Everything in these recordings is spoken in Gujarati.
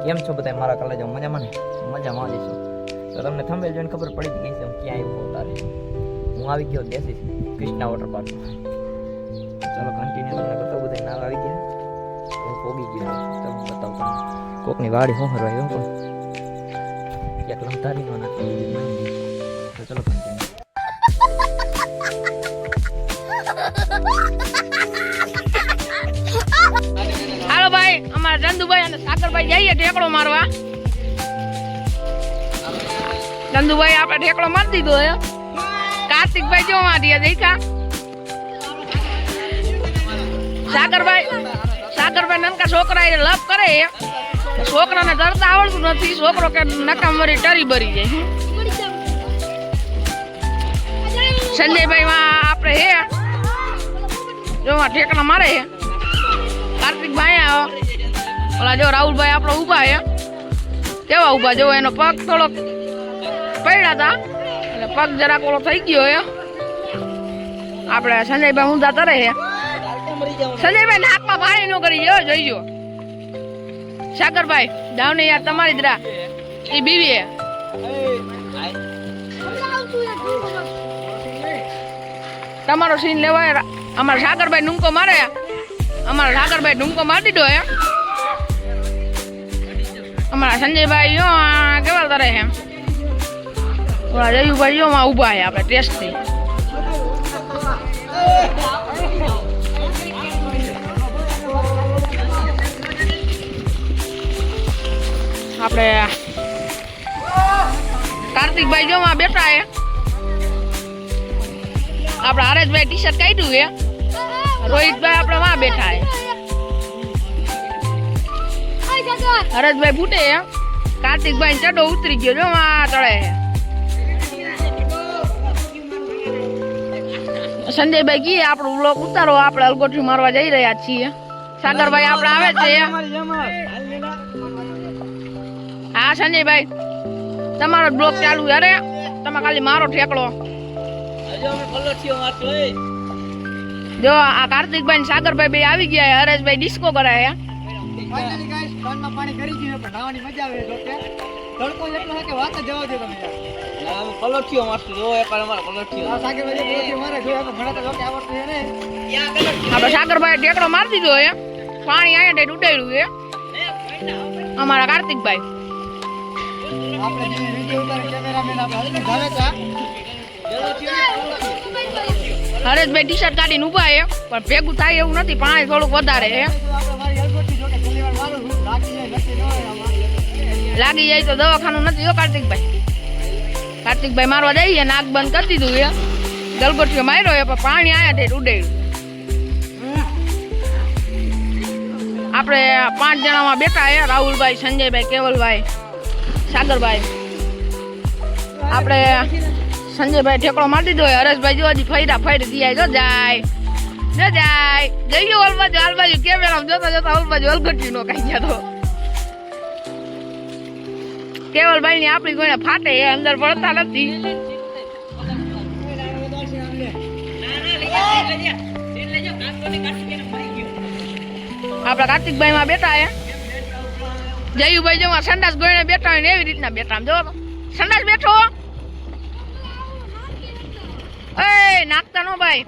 કેમ છો બધા મારા કલેજો મજામાં ને? મજામાં જ છો તો તમને થંબનેલ જોઈને ખબર પડી જ ગઈ છે હું ક્યાં આવ્યો તારે હું આવી ગયો દેશી કૃષ્ણા વોટર પાર્ક ચલો કન્ટિન્યુ તમને બતાવું બધા નાવ આવી ગયા હું પોગી ગયો તો બતાવું તમને કોકની વાડી હું હરવાયો પણ એક લંતારી નો નાખી તો ચલો કન્ટિન્યુ હાલો ભાઈ અમારા ચંદુભાઈ અને સાકરભાઈ જઈએ ઠેકડો મારવા ચંદુભાઈ આપણે ઠેકડો મારી દીધો હે કાર્તિકભાઈ જો મારી દેખા સાકરભાઈ નનકા છોકરા એ લપ કરે છોકરાને તરતા આવડતું નથી છોકરો કે નકામ વરી ટરી બરી જાય સંજયભાઈ માં આપણે હે જો ઠેકડા મારે હે કાર્તિકભાઈ આવો ઓલા જો રાહુલભાઈ આપણો ઊભા હે કેવા ઊભા જો એનો પગ થોડોક પડ્યા હતા એટલે પગ જરાક ઓલો થઈ ગયો હે આપણે સંજયભાઈ ઊંધા તરે હે સંજયભાઈ નાકમાં પાણી નો કરી ગયો જોઈજો સાગરભાઈ જાવ ને યાર તમારી જરા એ બીવી હે તમારો સીન લેવાય અમારા સાગરભાઈ ડુંકો મારે અમારા સાગરભાઈ ડુંકો મારી દીધો હે અમારા સંજયભાઈ જો કેવા તરે હે ઓલા જયુભાઈ જો માં ઊભા હે આપણે ટેસ્ટ થી આપણે કાર્તિકભાઈ જો માં બેઠા હે આપડા હરેશભાઈ ટી શર્ટ કાઢ્યું હે રોહિતભાઈ આપણે માં બેઠા હે હરેશભાઈ ફૂટે હે કાર્તિકભાઈ ચડો ઉતરી ગયો જો માં તળે હે સંજયભાઈ કી આપણું બ્લોક ઉતારો આપણે અલગોઠી મારવા જઈ રહ્યા છીએ સાગરભાઈ આપણે આવે છે હા સંજયભાઈ તમારો બ્લોક ચાલુ અરે તમે ખાલી મારો ઠેકડો જો આ કાર્તિકભાઈ ને સાગરભાઈ બે આવી ગયા હરેશભાઈ ડિસ્કો કરાય આપડે સાગરભાઈ ઠેકડો મારી દીધો હે પાણી અહીંયા ઉડાડ્યું હે અમારા કાર્તિકભાઈ હરેશભાઈ ટી શર્ટ કાઢીને ઉભા હે પણ ભેગું થાય એવું નથી પાણી થોડુંક વધારે હે લાગી જાય તો દવાખાનું નથી હો કાર્તિકભાઈ મારવા જઈએ નાક બંધ કરી દીધું હે ગલગોટીઓ માર્યો હે પણ પાણી આયા તે ઉડાડ્યું આપણે 5 જણામાં બેઠા હે રાહુલભાઈ સંજયભાઈ કેવલભાઈ સાગરભાઈ આપણે સંજયભાઈ ઠેકડો મારી દીધો હોય હરેશભાઈ જો હજી ફરી દિયા જઈએ ઓલબાજુ કેમેરા જોતા ઓલબાજુ અલગટ્યું નો કઈ ગયા તો કેવલભાઈ ની આપણી કોઈને ફાટે એ અંદર પડતા નથી આપડા કાર્તિકભાઈ માં બેઠા હે જયુભાઈ જો સંડાસ ગોઈને બેઠા હોય ને એવી રીતના બેઠા જો સંડાસ બેઠો એ નાખતા નો ભાઈ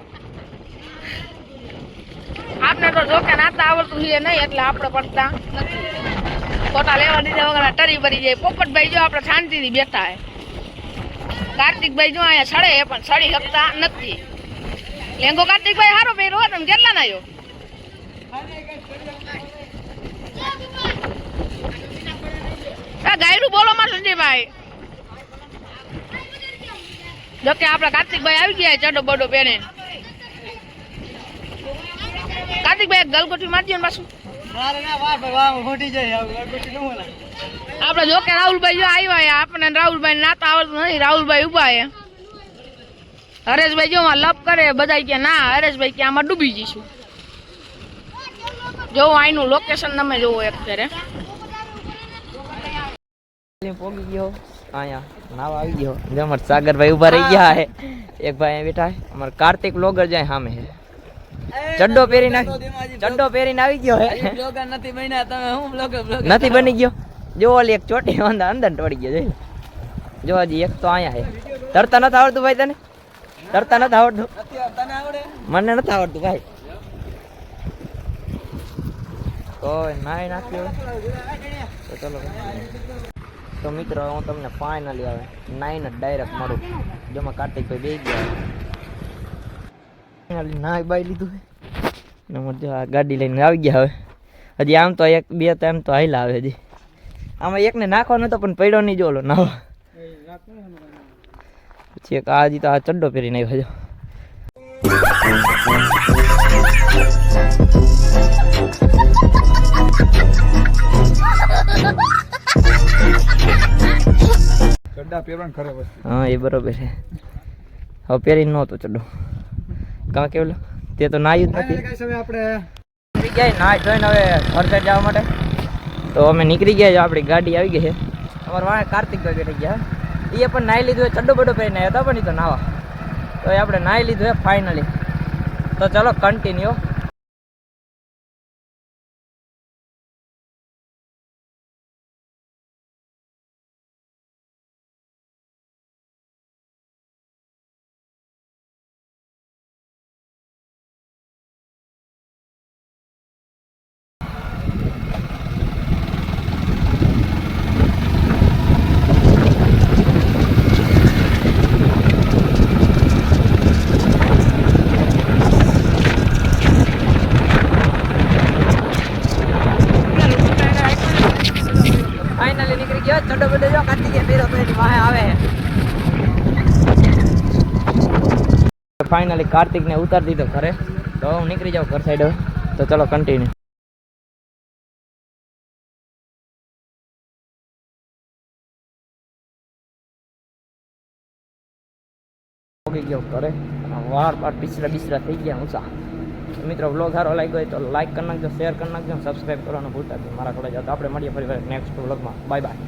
આપને તો જોકે નાખતા આવડતું છે નહીં એટલે આપણે પડતા નથી ફોટા લેવા દીધા વગર ટરી ભરી જાય પોપટભાઈ જો આપણે શાંતિથી બેઠા હે કાર્તિકભાઈ જો અહીંયા સડે પણ સડી શકતા નથી લેંગો કાર્તિકભાઈ સારો પહેર્યો તમે કેટલા ના આવ્યો ગાયરું બોલો માં સંજયભાઈ જો કે આપડા કાર્તિકભાઈ આવી ગયા ચડો બડો પહેરે કાર્તિકભાઈ ગલગોટી મારજો ને પાછું આપડે જો કે રાહુલભાઈ જો આવ્યા આપણે રાહુલભાઈ નાતા આવડતું નથી રાહુલભાઈ ઉભા હે હરેશભાઈ જો લપ કરે બધા કે ના હરેશભાઈ કે આમાં ડૂબી જઈશું જો અહીંનું લોકેશન તમે જોવો એક ફેરે પોગી ગયો અહીંયા નાવ આવી ગયો જો અમાર સાગરભાઈ ઉભા રહી ગયા હે એક ભાઈ અહીંયા બેઠા હે અમાર કાર્તિક બ્લોગર જાય સામે હે ચડ્ડો પહેરીને આવી ગયો હે બ્લોગર નથી બન્યા તમે હું બ્લોગર નથી બની ગયો જો ઓલી એક ચોટી અંદર અંદર ટોળી ગયો જોઈ લે. જો હજી એક તો અહીંયા છે. તરતા નથી આવડતું ભાઈ તને? તરતા નથી આવડતું? મને નથી આવડતું ભાઈ. તો નાઈ નાખ્યો તો ચલો. તો મિત્રો હું તમને ફાઇનલી આવે નાઈને ડાયરેક્ટ મળું. જેમાં કાર્તિકભાઈ બે ગયા ફાઇનલી નાઈ બાઈ લીધું ને જો આ ગાડી લઈને આવી ગયા. હવે હજી આમ તો એક બે ટાઈમ તો હાઈલા આવે હજી. આમાં એકને નાખવાનો હતો પણ પડ્યો નહીં જોલો નાવ. પછી એક આ હજી તો આ ચડ્ડો પહેરીને આવ્યો છે. હા એ બરોબર છે. હવે પહેરીને નહોતો ચડ્ડો કાં કેવું તે તો નાયું જ નથી. નીકળી ગયા નાઈ જોઈને હવે ઘર સાઈડ જવા માટે. તો અમે નીકળી ગયા. આપણી ગાડી આવી ગઈ છે. અમારા વાળા કાર્તિકભાઈ બેઠી ગયા. એ પણ નાહી લીધું હોય. ચડ્ડો બડો પહેરીને આવ્યા હતા પણ એ તો નાવા. તો એ આપણે નાહી લીધું હે ફાઇનલી. તો ચલો કન્ટિન્યુ. નીકળી ગયો ચડ્ડો બડો જો કાર્તિકે પહેરો તો એની વાહે આવે. ફાઇનલી કાર્તિકને ઉતારી દીધો ઘરે. તો હું નીકળી જાઉં ઘર સાઈડ. તો ચલો કન્ટિન્યુ. પહોંચી ગયો ઘરે. વાર બાર બિસરા થઈ ગયા ઊંચા. મિત્રો વ્લોગ સારો લાગ્યો હોય તો લાઈક કરી નાખજો, શેર કરી નાખજો, સબસ્ક્રાઈબ કરવાનું ભૂલતા નહીં. મારા જોડે જાઓ તો આપણે મળીએ ફરી નેક્સ્ટ વ્લોગમાં. Bye bye.